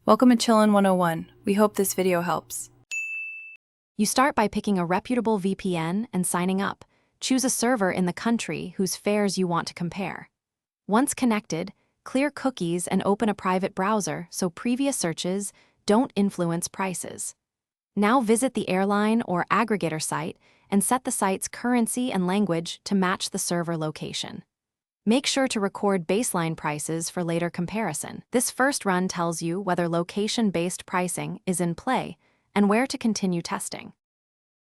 Welcome to Chillin' 101. We hope this video helps. You start by picking a reputable VPN and signing up. Choose a server in the country whose fares you want to compare. Once connected, clear cookies and open a private browser so previous searches don't influence prices. Now visit the airline or aggregator site and set the site's currency and language to match the server location. Make sure to record baseline prices for later comparison. This first run tells you whether location-based pricing is in play and where to continue testing.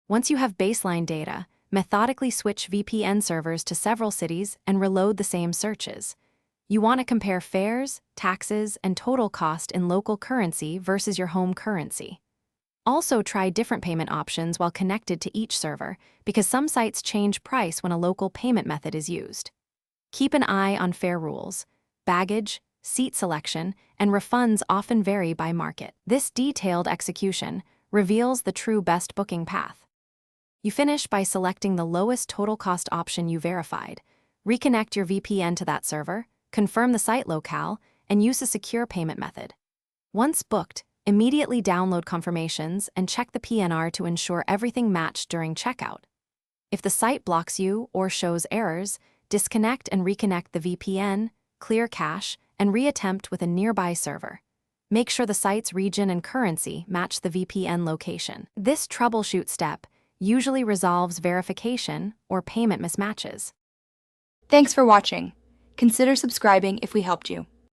Once you have baseline data, methodically switch VPN servers to several cities and reload the same searches. You want to compare fares, taxes, and total cost in local currency versus your home currency. Also try different payment options while connected to each server, because some sites change price when a local payment method is used. Keep an eye on fare rules. Baggage, seat selection, and refunds often vary by market. This detailed execution reveals the true best booking path. You finish by selecting the lowest total cost option you verified. Reconnect your VPN to that server, confirm the site locale, and use a secure payment method. Once booked, immediately download confirmations and check the PNR to ensure everything matched during checkout. If the site blocks you or shows errors, disconnect and reconnect the VPN, clear cache, and reattempt with a nearby server. Make sure the site's region and currency match the VPN location. This troubleshoot step usually resolves verification or payment mismatches. Thanks for watching. Consider subscribing if we helped you.